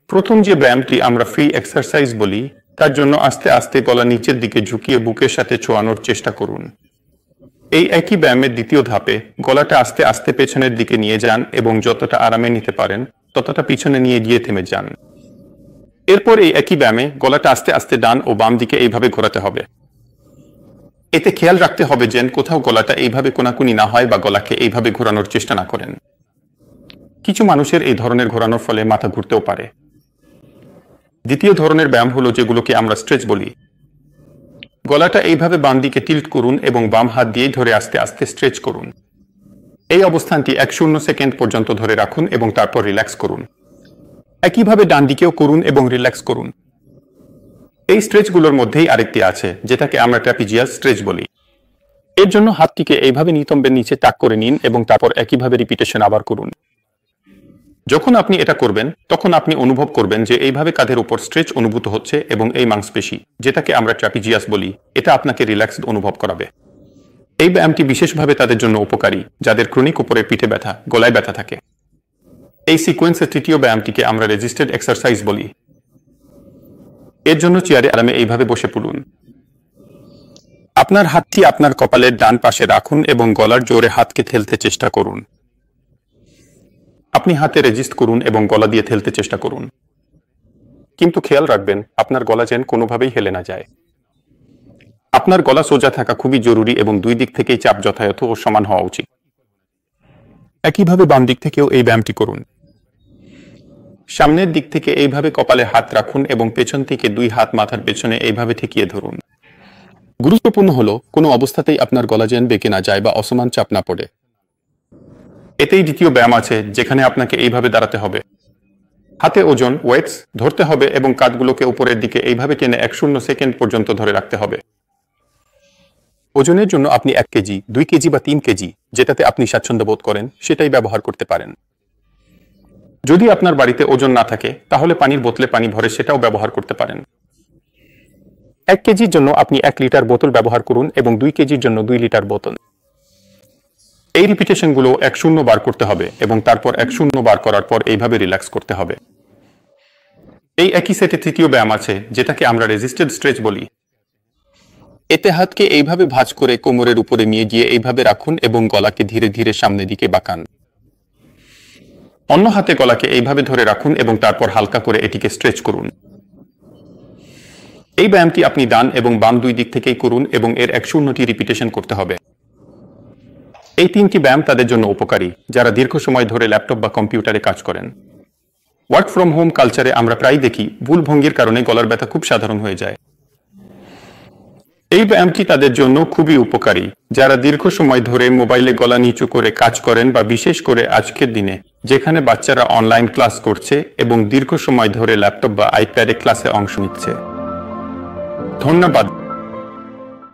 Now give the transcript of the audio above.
প্রথম যে ব্যায়ামটি আমরা ফ্রি এক্সারসাইজ বলি, তার জন্য আস্তে আস্তে গলা নিচের দিকে ঝুঁকিয়ে বুকের সাথে ছোঁয়ানোর চেষ্টা করুন। এই একই ব্যায়ামের দ্বিতীয় ধাপে গলাটা আস্তে আস্তে পেছনের দিকে নিয়ে যান এবং যতটা আরামে নিতে পারেন ততটা পিছনে নিয়ে গিয়ে থেমে যান। এরপর এই একই ব্যায়ামে গলাটা আস্তে আস্তে ডান ও বাম দিকে এইভাবে ঘোরাতে হবে। এতে খেয়াল রাখতে হবে যেন কোথাও গলাটা এইভাবে কোনাকুনি না হয় বা গলাকে এইভাবে ঘোরানোর চেষ্টা না করেন। কিছু মানুষের এই ধরনের ঘোরানোর ফলে মাথা ঘুরতেও পারে। দ্বিতীয় ধরনের ব্যায়াম হলো যেগুলোকে আমরা স্ট্রেচ বলি। গলাটা এইভাবে বাম দিকে টিল্ট করুন এবং বাম হাত দিয়ে ধরে আস্তে আস্তে স্ট্রেচ করুন। এই অবস্থানটি 1 সেকেন্ড পর্যন্ত ধরে রাখুন এবং তারপর রিল্যাক্স করুন। একইভাবে ডান দিকেও করুন এবং রিল্যাক্স করুন। এই স্ট্রেচগুলোর মধ্যেই আরেকটি আছে যেটাকে আমরা ট্র্যাপিজিয়াস স্ট্রেচ বলি। এর জন্য হাতটিকে এইভাবে নিতম্বের নিচে টাক করে নিন এবং তারপর একইভাবে রিপিটেশন আবার করুন। যখন আপনি এটা করবেন তখন আপনি অনুভব করবেন যে এইভাবে কাঁধের উপর স্ট্রেচ অনুভূত হচ্ছে এবং এই মাংসপেশি যেটাকে আমরা ট্র্যাপিজিয়াস বলি এটা আপনাকে রিল্যাক্সড অনুভব করাবে। এই ব্যায়ামটি বিশেষভাবে তাদের জন্য উপকারী যাদের ক্রনিক উপরের পিঠে ব্যথা, গলায় ব্যথা থাকে। এই সিকোয়েন্সের তৃতীয় ব্যায়ামটিকে আমরা রেজিস্টেড এক্সারসাইজ বলি। এর জন্য চেয়ারে আরামে এইভাবে বসে পড়ুন। আপনার হাতটি আপনার কপালের ডান পাশে রাখুন এবং গলার জোরে হাতকে ঠেলতে চেষ্টা করুন। আপনি হাতে রেজিস্ট করুন এবং গলা দিয়ে ঠেলতে চেষ্টা করুন, কিন্তু খেয়াল রাখবেন আপনার গলা যেন কোনোভাবেই হেলে না যায়। আপনার গলা সোজা থাকা খুবই জরুরি এবং দুই দিক থেকেই চাপ যথাযথ ও সমান হওয়া উচিত। একইভাবে বাম দিক থেকেও এই ব্যায়ামটি করুন। সামনের দিক থেকে এইভাবে কপালে হাত রাখুন এবং পেছন থেকে দুই হাত মাথার পেছনে এইভাবে ঠেকিয়ে ধরুন। গুরুত্বপূর্ণ হলো কোনো অবস্থাতেই আপনার গলা যেন বেঁকে না যায় বা অসমান চাপ না পড়ে। এতেই দ্বিতীয় ব্যায়াম আছে যেখানে আপনাকে এইভাবে দাঁড়াতে হবে। হাতে ওজন ওয়েটস ধরতে হবে এবং কাঁধগুলোকে উপরের দিকে এইভাবে টেনে 1 সেকেন্ড পর্যন্ত ধরে রাখতে হবে। ওজনের জন্য আপনি 1 কেজি, 2 কেজি বা 3 কেজি যেটাতে আপনি স্বাচ্ছন্দ্য বোধ করেন সেটাই ব্যবহার করতে পারেন। যদি আপনার বাড়িতে ওজন না থাকে তাহলে পানির বোতলে পানি ভরে সেটাও ব্যবহার করতে পারেন। 1 কেজির জন্য আপনি 1 লিটার বোতল ব্যবহার করুন এবং 2 কেজির জন্য 2 লিটার বোতল। এই রিপিটেশনগুলো 1 বার করতে হবে এবং তারপর 1 বার করার পর এইভাবে রিল্যাক্স করতে হবে। এই একই সেটে তৃতীয় ব্যায়াম আছে যেটাকে আমরা রেজিস্টেড স্ট্রেচ বলি। এতে হাতকে এইভাবে ভাঁজ করে কোমরের উপরে নিয়ে গিয়ে এইভাবে রাখুন এবং গলাকে ধীরে ধীরে সামনের দিকে বাঁকান। অন্য হাতে গলাকে এইভাবে ধরে রাখুন এবং তারপর হালকা করে এটিকে স্ট্রেচ করুন। এই ব্যায়ামটি আপনি ডান এবং বাম দুই দিক থেকেই করুন এবং এর 1 রিপিটেশন করতে হবে। এই 3টি ব্যায়াম তাদের জন্য উপকারী যারা দীর্ঘ সময় ধরে ল্যাপটপ বা কম্পিউটারে কাজ করেন। ওয়ার্ক ফ্রম হোম কালচারে আমরা প্রায় দেখি ভুল ভঙ্গির কারণে গলার ব্যথা খুব সাধারণ হয়ে যায়। এই ব্যায়ামটি তাদের জন্য খুবই উপকারী যারা দীর্ঘ সময় ধরে মোবাইলে গলা নিচু করে কাজ করেন বা বিশেষ করে আজকের দিনে যেখানে বাচ্চারা অনলাইন ক্লাস করছে এবং দীর্ঘ সময় ধরে ল্যাপটপ বা আইপ্যাডে ক্লাসে অংশ নিচ্ছে। ধন্যবাদ।